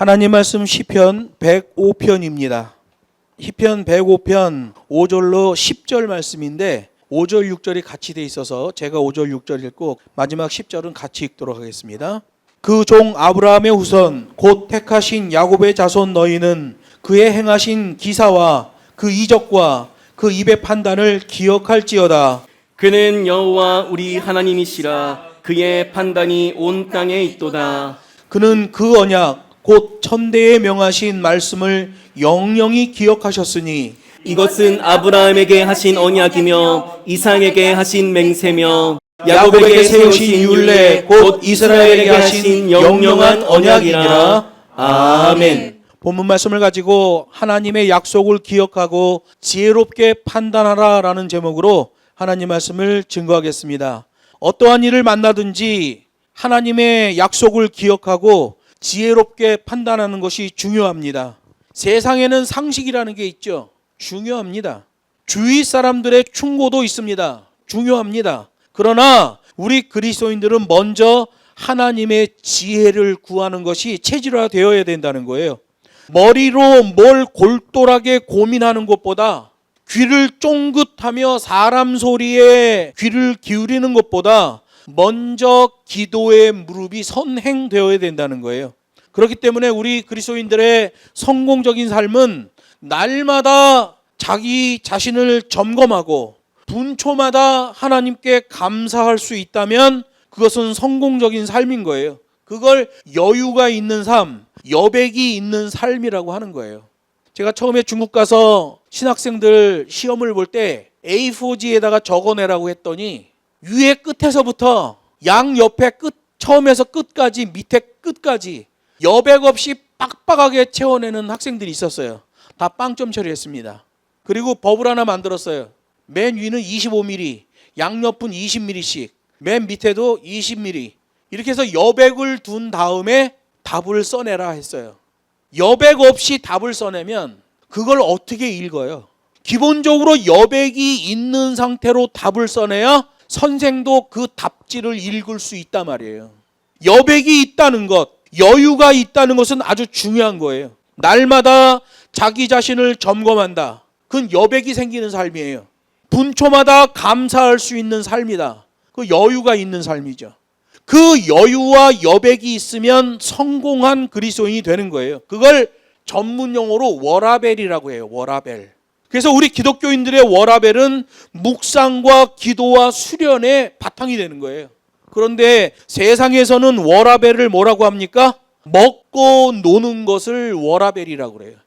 하나님 말씀 시편 105편입니다. 시편 105편 5절로 10절 말씀인데 5절 6절이 같이 돼 있어서 제가 5절 6절 읽고 마지막 10절은 같이 읽도록 하겠습니다. 그 종 아브라함의 후손 곧 택하신 야곱의 자손 너희는 그의 행하신 기사와 그 이적과 그 입의 판단을 기억할지어다. 그는 여호와 우리 하나님이시라. 그의 판단이 온 땅에 있도다. 그는 그 언약 곧 천대에 명하신 말씀을 영영히 기억하셨으니 이것은 아브라함에게 하신 언약이며 이삭에게 하신 맹세며 야곱에게 세우신 율례 곧 이스라엘에게 하신 영영한 언약이라. 아멘. 본문 말씀을 가지고 하나님의 약속을 기억하고 지혜롭게 판단하라 라는 제목으로 하나님 말씀을 증거하겠습니다. 어떠한 일을 만나든지 하나님의 약속을 기억하고 지혜롭게 판단하는 것이 중요합니다. 세상에는 상식이라는 게 있죠. 중요합니다. 주위 사람들의 충고도 있습니다. 중요합니다. 그러나 우리 그리스도인들은 먼저 하나님의 지혜를 구하는 것이 체질화되어야 된다는 거예요. 머리로 뭘 골똘하게 고민하는 것보다 귀를 쫑긋하며 사람 소리에 귀를 기울이는 것보다 먼저 기도의 무릎이 선행되어야 된다는 거예요. 그렇기 때문에 우리 그리스도인들의 성공적인 삶은 날마다 자기 자신을 점검하고 분초마다 하나님께 감사할 수 있다면 그것은 성공적인 삶인 거예요. 그걸 여유가 있는 삶, 여백이 있는 삶이라고 하는 거예요. 제가 처음에 중국 가서 신학생들 시험을 볼 때 A4지에다가 적어내라고 했더니 위에 끝에서부터 양 옆에 끝, 처음에서 끝까지 밑에 끝까지 여백 없이 빡빡하게 채워내는 학생들이 있었어요. 다 빵점 처리했습니다. 그리고 법을 하나 만들었어요. 맨 위는 25mm, 양옆은 20mm씩, 맨 밑에도 20mm. 이렇게 해서 여백을 둔 다음에 답을 써내라 했어요. 여백 없이 답을 써내면 그걸 어떻게 읽어요? 기본적으로 여백이 있는 상태로 답을 써내야 선생도 그 답지를 읽을 수 있단 말이에요. 여백이 있다는 것, 여유가 있다는 것은 아주 중요한 거예요. 날마다 자기 자신을 점검한다. 그건 여백이 생기는 삶이에요. 분초마다 감사할 수 있는 삶이다. 그 여유가 있는 삶이죠. 그 여유와 여백이 있으면 성공한 그리스도인이 되는 거예요. 그걸 전문 용어로 워라벨이라고 해요. 워라벨. 그래서 우리 기독교인들의 워라벨은 묵상과 기도와 수련의 바탕이 되는 거예요. 그런데 세상에서는 워라벨을 뭐라고 합니까? 먹고 노는 것을 워라벨이라고 그래요.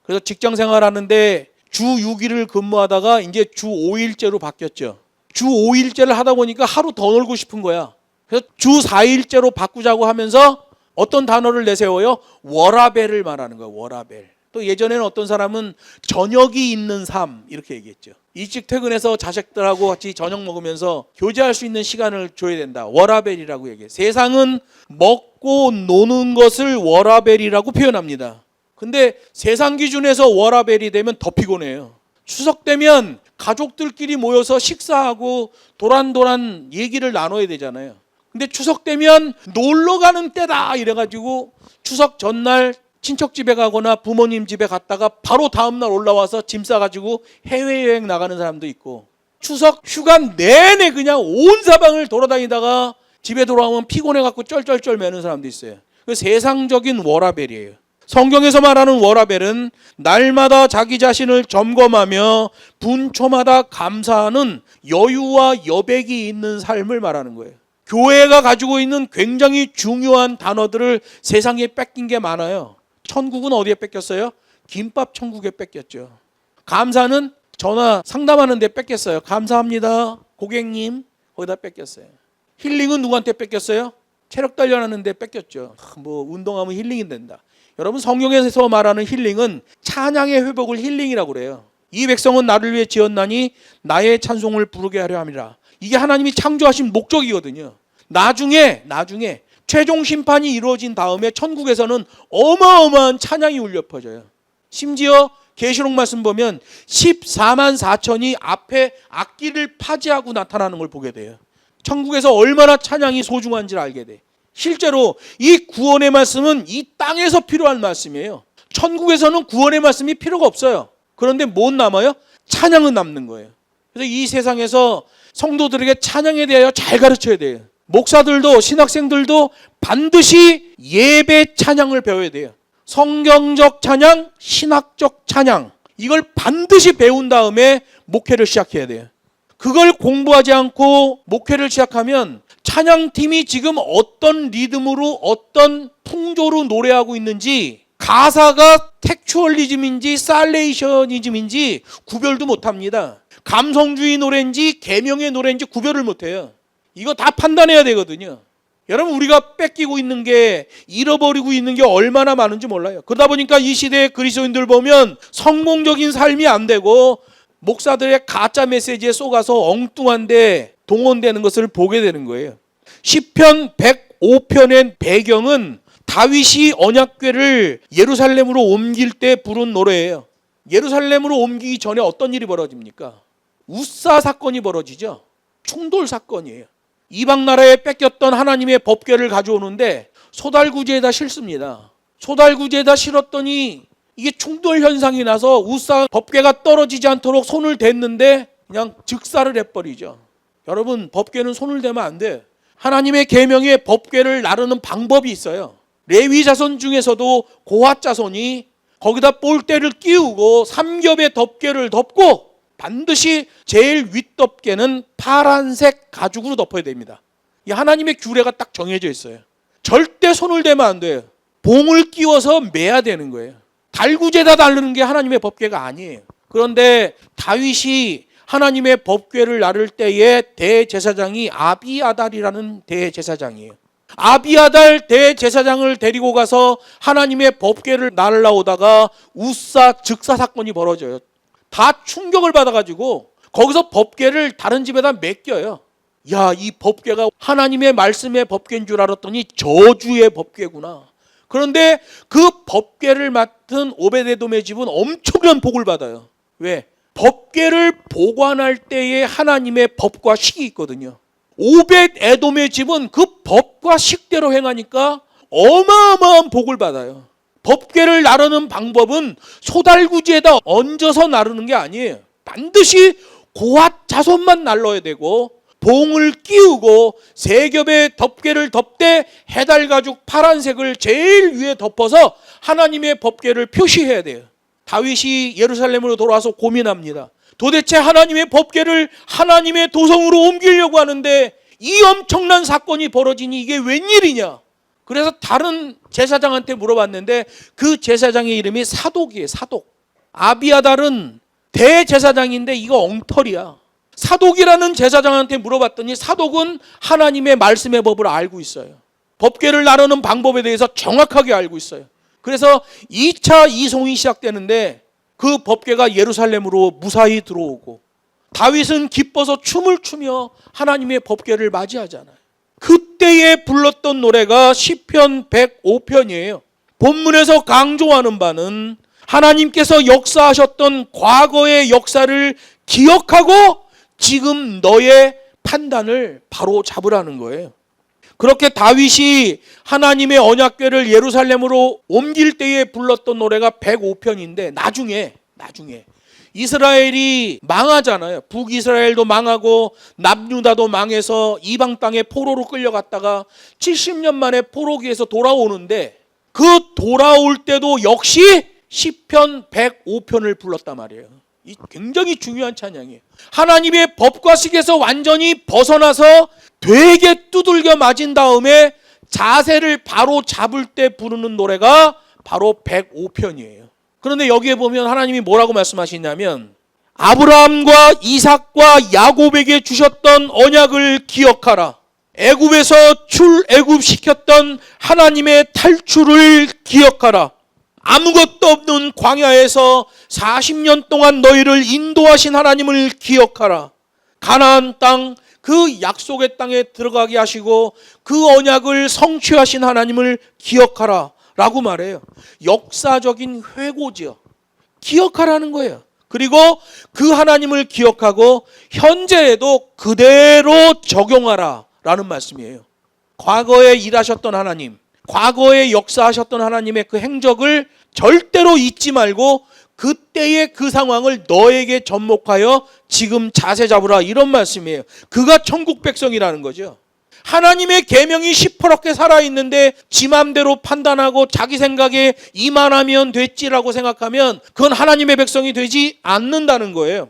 그래서 직장 생활하는데 주 6일을 근무하다가 이제 주 5일제로 바뀌었죠. 주 5일제를 하다 보니까 하루 더 놀고 싶은 거야. 그래서 주 4일제로 바꾸자고 하면서 어떤 단어를 내세워요? 워라벨을 말하는 거예요. 워라벨. 또 예전에는 어떤 사람은 저녁이 있는 삶 이렇게 얘기했죠. 일찍 퇴근해서 자식들하고 같이 저녁 먹으면서 교제할 수 있는 시간을 줘야 된다. 워라벨이라고 얘기해요. 세상은 먹고 노는 것을 워라벨이라고 표현합니다. 근데 세상 기준에서 워라벨이 되면 더 피곤해요. 추석 되면 가족들끼리 모여서 식사하고 도란도란 얘기를 나눠야 되잖아요. 근데 추석 되면 놀러 가는 때다 이래가지고 추석 전날 친척 집에 가거나 부모님 집에 갔다가 바로 다음날 올라와서 짐 싸가지고 해외여행 나가는 사람도 있고, 추석 휴가 내내 그냥 온 사방을 돌아다니다가 집에 돌아오면 피곤해갖고 쩔쩔쩔 매는 사람도 있어요. 그 세상적인 워라벨이에요. 성경에서 말하는 워라벨은 날마다 자기 자신을 점검하며 분초마다 감사하는 여유와 여백이 있는 삶을 말하는 거예요. 교회가 가지고 있는 굉장히 중요한 단어들을 세상에 뺏긴 게 많아요. 천국은 어디에 뺏겼어요? 김밥 천국에 뺏겼죠. 감사는 전화 상담하는 데 뺏겼어요. 감사합니다 고객님, 거기다 뺏겼어요. 힐링은 누구한테 뺏겼어요? 체력 단련하는 데 뺏겼죠. 뭐 운동하면 힐링이 된다. 여러분, 성경에서 말하는 힐링은 찬양의 회복을 힐링이라고 그래요. 이 백성은 나를 위해 지었나니 나의 찬송을 부르게 하려 함이라. 이게 하나님이 창조하신 목적이거든요. 나중에 최종 심판이 이루어진 다음에 천국에서는 어마어마한 찬양이 울려 퍼져요. 심지어 계시록 말씀 보면 14만 4천이 앞에 악기를 파지하고 나타나는 걸 보게 돼요. 천국에서 얼마나 찬양이 소중한지를 알게 돼. 실제로 이 구원의 말씀은 이 땅에서 필요한 말씀이에요. 천국에서는 구원의 말씀이 필요가 없어요. 그런데 뭐 남아요? 찬양은 남는 거예요. 그래서 이 세상에서 성도들에게 찬양에 대하여 잘 가르쳐야 돼요. 목사들도 신학생들도 반드시 예배 찬양을 배워야 돼요. 성경적 찬양, 신학적 찬양, 이걸 반드시 배운 다음에 목회를 시작해야 돼요. 그걸 공부하지 않고 목회를 시작하면 찬양팀이 지금 어떤 리듬으로 어떤 풍조로 노래하고 있는지, 가사가 텍추얼리즘인지 살레이셔니즘인지 구별도 못합니다. 감성주의 노래인지 계명의 노래인지 구별을 못해요. 이거 다 판단해야 되거든요. 여러분, 우리가 뺏기고 있는 게, 잃어버리고 있는 게 얼마나 많은지 몰라요. 그러다 보니까 이 시대의 그리스도인들 보면 성공적인 삶이 안 되고 목사들의 가짜 메시지에 속아서 엉뚱한데 동원되는 것을 보게 되는 거예요. 시편 105편의 배경은 다윗이 언약궤를 예루살렘으로 옮길 때 부른 노래예요. 예루살렘으로 옮기기 전에 어떤 일이 벌어집니까? 우사 사건이 벌어지죠. 충돌 사건이에요. 이방 나라에 뺏겼던 하나님의 법궤를 가져오는데 소달구지에다 싣습니다. 소달구지에다 실었더니 이게 충돌 현상이 나서 우사 법궤가 떨어지지 않도록 손을 댔는데 그냥 즉사를 해버리죠. 여러분, 법궤는 손을 대면 안 돼. 하나님의 계명에 법궤를 나르는 방법이 있어요. 레위 자손 중에서도 고핫 자손이 거기다 볼대를 끼우고 삼겹의 덮개를 덮고 반드시 제일 윗덮개는 파란색 가죽으로 덮어야 됩니다. 이 하나님의 규례가 딱 정해져 있어요. 절대 손을 대면 안 돼요. 봉을 끼워서 매야 되는 거예요. 달구지에다 달르는 게 하나님의 법궤가 아니에요. 그런데 다윗이 하나님의 법궤를 나를 때에 대제사장이 아비아달이라는 대제사장이에요. 아비아달 대제사장을 데리고 가서 하나님의 법궤를 날라오다가 우사 즉사 사건이 벌어져요. 다 충격을 받아가지고 거기서 법궤를 다른 집에다 맡겨요. 야, 이 법궤가 하나님의 말씀의 법궤인 줄 알았더니 저주의 법궤구나. 그런데 그 법궤를 맡은 오벳에돔의 집은 엄청난 복을 받아요. 왜? 법궤를 보관할 때에 하나님의 법과 식이 있거든요. 오벳에돔의 집은 그 법과 식대로 행하니까 어마어마한 복을 받아요. 법궤를 나르는 방법은 소달구지에다 얹어서 나르는 게 아니에요. 반드시 고핫 자손만 날러야 되고 봉을 끼우고 세 겹의 덮개를 덮되 해달가죽 파란색을 제일 위에 덮어서 하나님의 법궤를 표시해야 돼요. 다윗이 예루살렘으로 돌아와서 고민합니다. 도대체 하나님의 법궤를 하나님의 도성으로 옮기려고 하는데 이 엄청난 사건이 벌어지니 이게 웬일이냐. 그래서 다른 제사장한테 물어봤는데 그 제사장의 이름이 사독이에요. 사독. 아비아달은 대제사장인데 이거 엉터리야. 사독이라는 제사장한테 물어봤더니 사독은 하나님의 말씀의 법을 알고 있어요. 법궤를 나르는 방법에 대해서 정확하게 알고 있어요. 그래서 2차 이송이 시작되는데 그 법궤가 예루살렘으로 무사히 들어오고 다윗은 기뻐서 춤을 추며 하나님의 법궤를 맞이하잖아요. 그때에 불렀던 노래가 시편 105편이에요. 본문에서 강조하는 바는 하나님께서 역사하셨던 과거의 역사를 기억하고 지금 너의 판단을 바로 잡으라는 거예요. 그렇게 다윗이 하나님의 언약궤를 예루살렘으로 옮길 때에 불렀던 노래가 105편인데 나중에 이스라엘이 망하잖아요. 북이스라엘도 망하고 남유다도 망해서 이방 땅에 포로로 끌려갔다가 70년 만에 포로기에서 돌아오는데 그 돌아올 때도 역시 시편 105편을 불렀단 말이에요. 이 굉장히 중요한 찬양이에요. 하나님의 법과 식에서 완전히 벗어나서 되게 두들겨 맞은 다음에 자세를 바로 잡을 때 부르는 노래가 바로 105편이에요. 그런데 여기에 보면 하나님이 뭐라고 말씀하시냐면 아브라함과 이삭과 야곱에게 주셨던 언약을 기억하라. 애굽에서 출애굽시켰던 하나님의 탈출을 기억하라. 아무것도 없는 광야에서 40년 동안 너희를 인도하신 하나님을 기억하라. 가나안 땅, 그 약속의 땅에 들어가게 하시고 그 언약을 성취하신 하나님을 기억하라 라고 말해요. 역사적인 회고지요. 기억하라는 거예요. 그리고 그 하나님을 기억하고 현재에도 그대로 적용하라 라는 말씀이에요. 과거에 일하셨던 하나님, 과거에 역사하셨던 하나님의 그 행적을 절대로 잊지 말고 그때의 그 상황을 너에게 접목하여 지금 자세 잡으라, 이런 말씀이에요. 그가 천국 백성이라는 거죠. 하나님의 계명이 시퍼렇게 살아있는데 지 맘대로 판단하고 자기 생각에 이만하면 됐지라고 생각하면 그건 하나님의 백성이 되지 않는다는 거예요.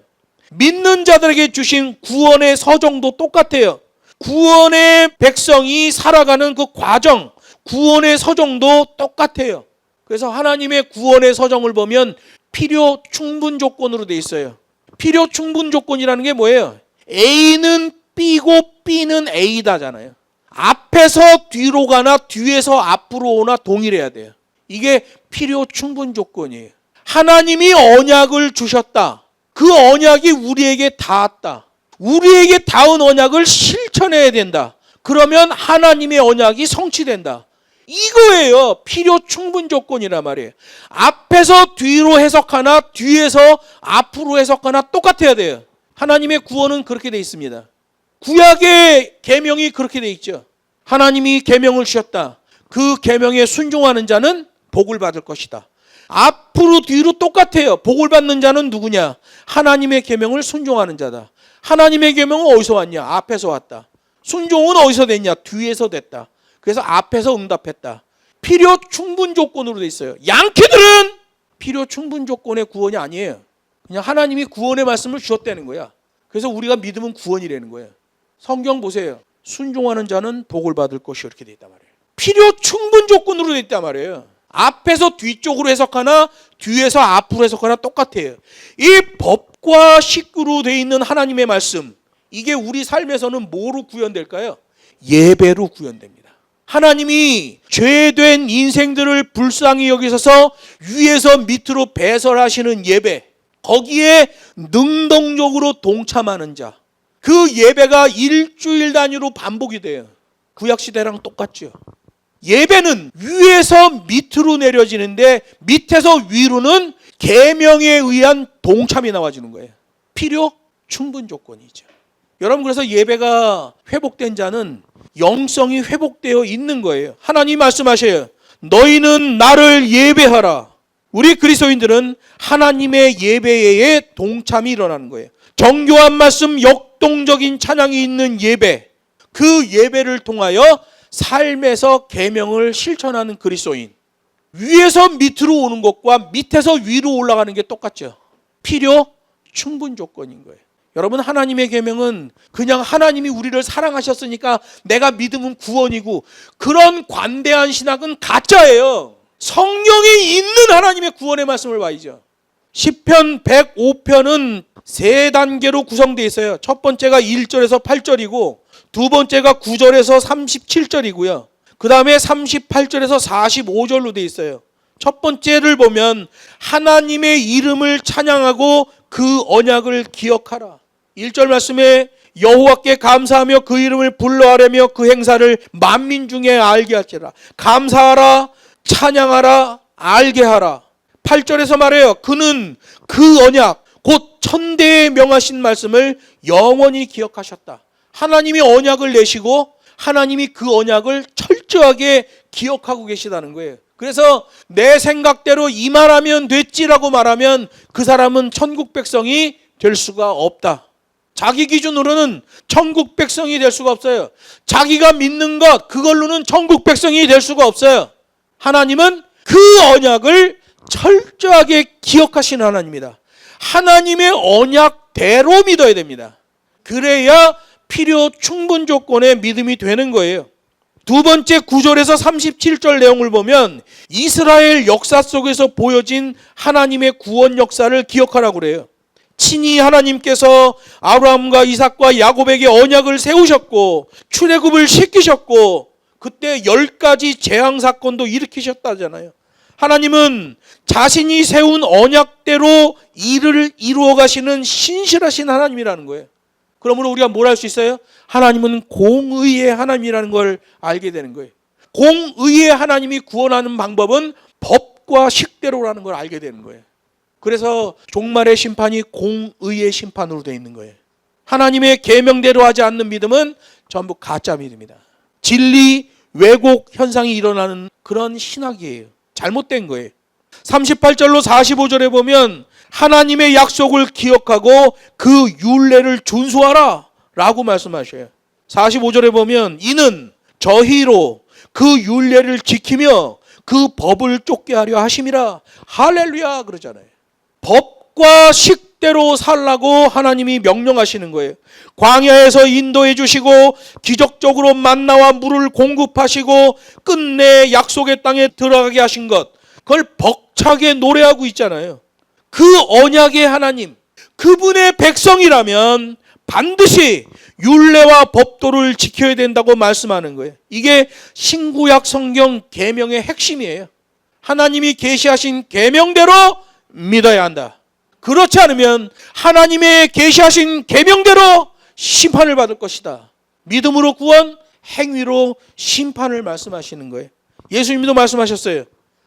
믿는 자들에게 주신 구원의 서정도 똑같아요. 구원의 백성이 살아가는 그 과정, 구원의 서정도 똑같아요. 그래서 하나님의 구원의 서정을 보면 필요 충분 조건으로 돼 있어요. 필요 충분 조건이라는 게 뭐예요? A는 B고 B는 A다잖아요. 앞에서 뒤로 가나 뒤에서 앞으로 오나 동일해야 돼요. 이게 필요 충분 조건이에요. 하나님이 언약을 주셨다. 그 언약이 우리에게 닿았다. 우리에게 닿은 언약을 실천해야 된다. 그러면 하나님의 언약이 성취된다. 이거예요. 필요 충분 조건이란 말이에요. 앞에서 뒤로 해석하나 뒤에서 앞으로 해석하나 똑같아야 돼요. 하나님의 구원은 그렇게 돼 있습니다. 구약의 계명이 그렇게 돼 있죠. 하나님이 계명을 주셨다. 그 계명에 순종하는 자는 복을 받을 것이다. 앞으로 뒤로 똑같아요. 복을 받는 자는 누구냐? 하나님의 계명을 순종하는 자다. 하나님의 계명은 어디서 왔냐? 앞에서 왔다. 순종은 어디서 됐냐? 뒤에서 됐다. 그래서 앞에서 응답했다. 필요 충분 조건으로 돼 있어요. 양키들은 필요 충분 조건의 구원이 아니에요. 그냥 하나님이 구원의 말씀을 주었다는 거야. 그래서 우리가 믿으면 구원이라는 거예요. 성경 보세요. 순종하는 자는 복을 받을 것이 이렇게 돼 있단 말이에요. 필요 충분 조건으로 돼 있단 말이에요. 앞에서 뒤쪽으로 해석하나 뒤에서 앞으로 해석하나 똑같아요. 이 법과 식구로 돼 있는 하나님의 말씀, 이게 우리 삶에서는 뭐로 구현될까요? 예배로 구현됩니다. 하나님이 죄된 인생들을 불쌍히 여기셔서 위에서 밑으로 배설하시는 예배, 거기에 능동적으로 동참하는 자, 그 예배가 일주일 단위로 반복이 돼요. 구약시대랑 똑같죠. 예배는 위에서 밑으로 내려지는데 밑에서 위로는 계명에 의한 동참이 나와지는 거예요. 필요 충분 조건이죠. 여러분, 그래서 예배가 회복된 자는 영성이 회복되어 있는 거예요. 하나님 말씀하셔요. 너희는 나를 예배하라. 우리 그리스도인들은 하나님의 예배에 동참이 일어나는 거예요. 정교한 말씀, 역동적인 찬양이 있는 예배, 그 예배를 통하여 삶에서 계명을 실천하는 그리스도인, 위에서 밑으로 오는 것과 밑에서 위로 올라가는 게 똑같죠. 필요 충분 조건인 거예요. 여러분, 하나님의 계명은 그냥 하나님이 우리를 사랑하셨으니까 내가 믿으면 구원이고, 그런 관대한 신학은 가짜예요. 성령에 있는 하나님의 구원의 말씀을 봐야죠. 시편 105편은 세 단계로 구성되어 있어요. 첫 번째가 1절에서 8절이고 두 번째가 9절에서 37절이고요. 그 다음에 38절에서 45절로 되어 있어요. 첫 번째를 보면 하나님의 이름을 찬양하고 그 언약을 기억하라. 1절 말씀에 여호와께 감사하며 그 이름을 불러하려며 그 행사를 만민 중에 알게 할지라. 감사하라, 찬양하라, 알게 하라. 8절에서 말해요. 그는 그 언약, 곧 천대에 명하신 말씀을 영원히 기억하셨다. 하나님이 언약을 내시고 하나님이 그 언약을 철저하게 기억하고 계시다는 거예요. 그래서 내 생각대로 이만하면 됐지라고 말하면 그 사람은 천국 백성이 될 수가 없다. 자기 기준으로는 천국 백성이 될 수가 없어요. 자기가 믿는 것, 그걸로는 천국 백성이 될 수가 없어요. 하나님은 그 언약을 철저하게 기억하시는 하나님이다. 하나님의 언약대로 믿어야 됩니다. 그래야 필요 충분 조건의 믿음이 되는 거예요. 두 번째 9절에서 37절 내용을 보면 이스라엘 역사 속에서 보여진 하나님의 구원 역사를 기억하라고 그래요. 친히 하나님께서 아브라함과 이삭과 야곱에게 언약을 세우셨고 출애굽을 시키셨고 그때 10가지 재앙 사건도 일으키셨다잖아요. 하나님은 자신이 세운 언약대로 일을 이루어 가시는 신실하신 하나님이라는 거예요. 그러므로 우리가 뭘 할 수 있어요? 하나님은 공의의 하나님이라는 걸 알게 되는 거예요. 공의의 하나님이 구원하는 방법은 법과 식대로라는 걸 알게 되는 거예요. 그래서 종말의 심판이 공의의 심판으로 되어 있는 거예요. 하나님의 계명대로 하지 않는 믿음은 전부 가짜 믿음이다. 진리 왜곡 현상이 일어나는 그런 신학이에요. 잘못된 거예요. 38절로 45절에 보면 하나님의 약속을 기억하고 그 율례를 준수하라 라고 말씀하셔요. 45절에 보면 이는 저희로 그 율례를 지키며 그 법을 쫓게 하려 하심이라. 할렐루야 그러잖아요. 법과 식대로 살라고 하나님이 명령하시는 거예요. 광야에서 인도해 주시고 기적적으로 만나와 물을 공급하시고 끝내 약속의 땅에 들어가게 하신 것, 그걸 벅차게 노래하고 있잖아요. 그 언약의 하나님, 그분의 백성이라면 반드시 율례와 법도를 지켜야 된다고 말씀하는 거예요. 이게 신구약 성경 계명의 핵심이에요. 하나님이 계시하신 계명대로 믿어야 한다. 그렇지 않으면 하나님의 계시하신 계명대로 심판을 받을 것이다. 믿음으로 구원, 행위로 심판을 말씀하시는 거예요. 예수님도 말씀하셨어요.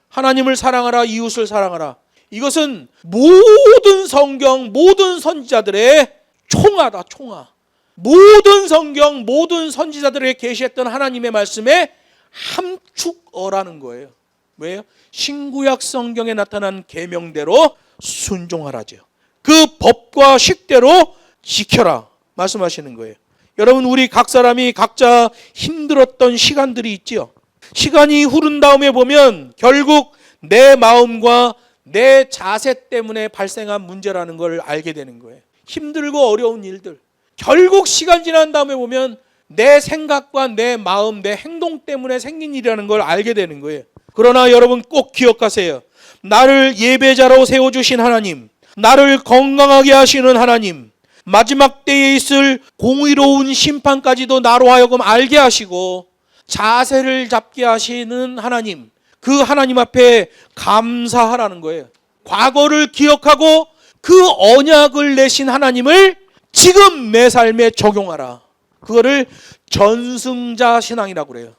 하나님을 사랑하라, 이웃을 사랑하라. 이것은 모든 성경, 모든 선지자들의 총화다, 총화. 모든 성경, 모든 선지자들에게 계시했던 하나님의 말씀에 함축어라는 거예요. 왜요? 신구약 성경에 나타난 계명대로 순종하라죠. 그 법과 식대로 지켜라 말씀하시는 거예요. 여러분, 우리 각 사람이 각자 힘들었던 시간들이 있지요. 시간이 흐른 다음에 보면 결국 내 마음과 내 자세 때문에 발생한 문제라는 걸 알게 되는 거예요. 힘들고 어려운 일들, 결국 시간 지난 다음에 보면 내 생각과 내 마음, 내 행동 때문에 생긴 일이라는 걸 알게 되는 거예요. 그러나 여러분 꼭 기억하세요. 나를 예배자로 세워주신 하나님, 나를 건강하게 하시는 하나님, 마지막 때에 있을 공의로운 심판까지도 나로 하여금 알게 하시고 자세를 잡게 하시는 하나님, 그 하나님 앞에 감사하라는 거예요. 과거를 기억하고 그 언약을 내신 하나님을 지금 내 삶에 적용하라. 그거를 전승자 신앙이라고 그래요.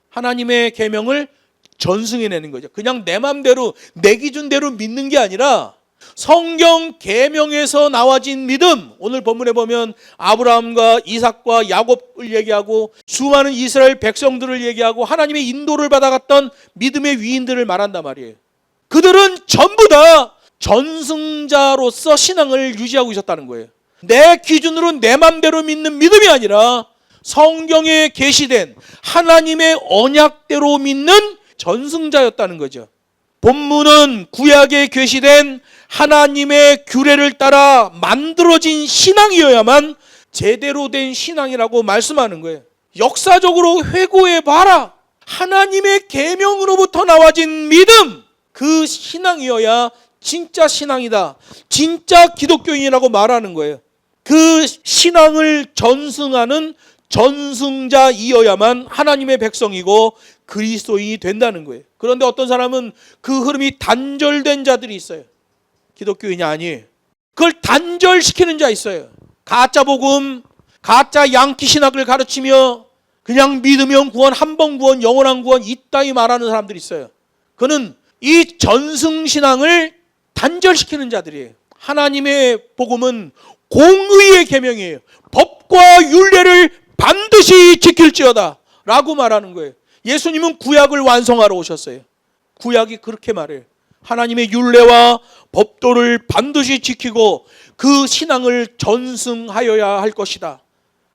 하나님의 계명을 전승해내는 거죠. 그냥 내 맘대로 내 기준대로 믿는 게 아니라 성경 계명에서 나와진 믿음, 오늘 본문에 보면 아브라함과 이삭과 야곱을 얘기하고 수많은 이스라엘 백성들을 얘기하고 하나님의 인도를 받아갔던 믿음의 위인들을 말한단 말이에요. 그들은 전부 다 전승자로서 신앙을 유지하고 있었다는 거예요. 내 기준으로 내 맘대로 믿는 믿음이 아니라 성경에 계시된 하나님의 언약대로 믿는 전승자였다는 거죠. 본문은 구약에 계시된 하나님의 규례를 따라 만들어진 신앙이어야만 제대로 된 신앙이라고 말씀하는 거예요. 역사적으로 회고해 봐라. 하나님의 계명으로부터 나와진 믿음, 그 신앙이어야 진짜 신앙이다, 진짜 기독교인이라고 말하는 거예요. 그 신앙을 전승하는 전승자이어야만 하나님의 백성이고 그리스도인이 된다는 거예요. 그런데 어떤 사람은 그 흐름이 단절된 자들이 있어요. 기독교인이 아니에요. 그걸 단절시키는 자 있어요. 가짜 복음, 가짜 양키 신학을 가르치며 그냥 믿으면 구원, 한 번 구원, 영원한 구원 이따위 말하는 사람들이 있어요. 그는 이 전승신앙을 단절시키는 자들이에요. 하나님의 복음은 공의의 계명이에요. 법과 율례를 반드시 지킬지어다 라고 말하는 거예요. 예수님은 구약을 완성하러 오셨어요. 구약이 그렇게 말해요. 하나님의 율례와 법도를 반드시 지키고 그 신앙을 전승하여야 할 것이다.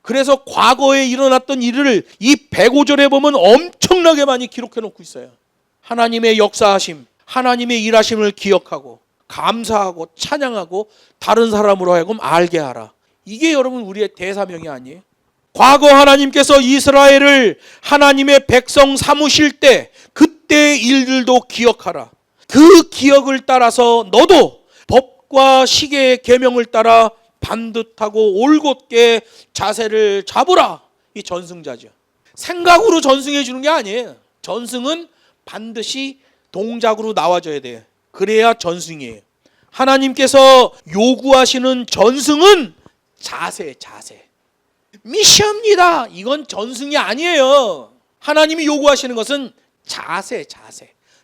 그래서 과거에 일어났던 일을 이 105절에 보면 엄청나게 많이 기록해 놓고 있어요. 하나님의 역사하심, 하나님의 일하심을 기억하고 감사하고 찬양하고 다른 사람으로 하여금 알게 하라. 이게 여러분 우리의 대사명이 아니에요? 과거 하나님께서 이스라엘을 하나님의 백성 삼으실 때 그때의 일들도 기억하라. 그 기억을 따라서 너도 법과 시계의 계명을 따라 반듯하고 올곧게 자세를 잡으라. 이 전승자죠. 생각으로 전승해 주는 게 아니에요. 전승은 반드시 동작으로 나와줘야 돼요. 그래야 전승이에요. 하나님께서 요구하시는 전승은 자세. 미션입니다. 이건 전승이 아니에요. 하나님이 요구하시는 것은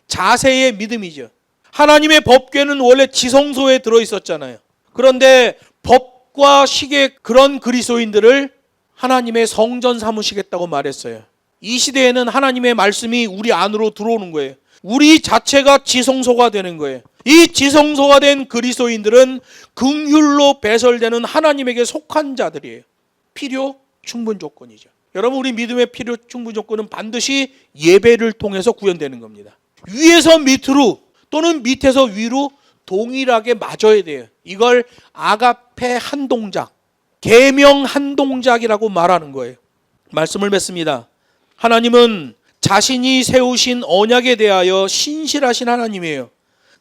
자세의 믿음이죠. 하나님의 법궤는 원래 지성소에 들어있었잖아요. 그런데 법과 식의 그런 그리스도인들을 하나님의 성전 삼으시겠다고 말했어요. 이 시대에는 하나님의 말씀이 우리 안으로 들어오는 거예요. 우리 자체가 지성소가 되는 거예요. 이 지성소가 된 그리스도인들은 긍휼로 배설되는 하나님에게 속한 자들이에요. 필요 충분 조건이죠. 여러분, 우리 믿음의 필요 충분 조건은 반드시 예배를 통해서 구현되는 겁니다. 위에서 밑으로 또는 밑에서 위로 동일하게 맞아야 돼요. 이걸 아가페 한 동작, 계명 한 동작이라고 말하는 거예요. 말씀을 맺습니다. 하나님은 자신이 세우신 언약에 대하여 신실하신 하나님이에요.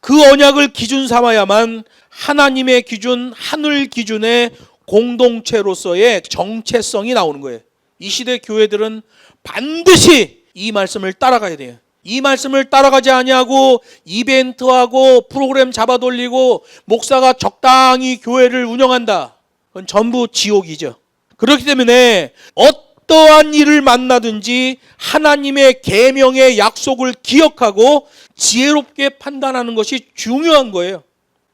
그 언약을 기준 삼아야만 하나님의 기준, 하늘 기준의 공동체로서의 정체성이 나오는 거예요. 이 시대 교회들은 반드시 이 말씀을 따라가야 돼요. 이 말씀을 따라가지 아니하고 이벤트하고 프로그램 잡아돌리고 목사가 적당히 교회를 운영한다. 그건 전부 지옥이죠. 그렇기 때문에 어떠한 일을 만나든지 하나님의 계명의 약속을 기억하고 지혜롭게 판단하는 것이 중요한 거예요.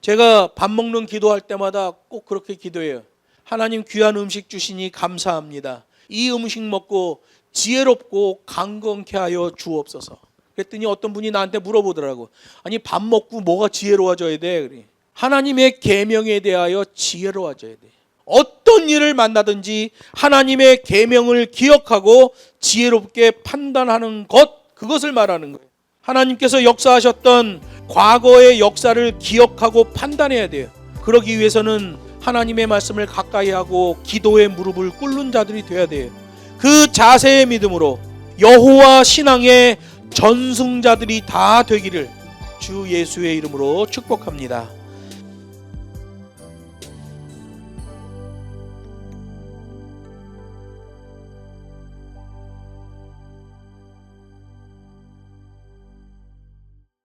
제가 밥 먹는 기도할 때마다 꼭 그렇게 기도해요. 하나님, 귀한 음식 주시니 감사합니다. 이 음식 먹고 지혜롭고 강건케 하여 주옵소서. 그랬더니 어떤 분이 나한테 물어보더라고. 아니, 밥 먹고 뭐가 지혜로워져야 돼? 그래. 하나님의 계명에 대하여 지혜로워져야 돼. 어떤 일을 만나든지 하나님의 계명을 기억하고 지혜롭게 판단하는 것, 그것을 말하는 거예요. 하나님께서 역사하셨던 과거의 역사를 기억하고 판단해야 돼요. 그러기 위해서는 하나님의 말씀을 가까이 하고 기도의 무릎을 꿇는 자들이 돼야 돼요. 그 자세의 믿음으로 여호와 신앙의 전승자들이 다 되기를 주 예수의 이름으로 축복합니다.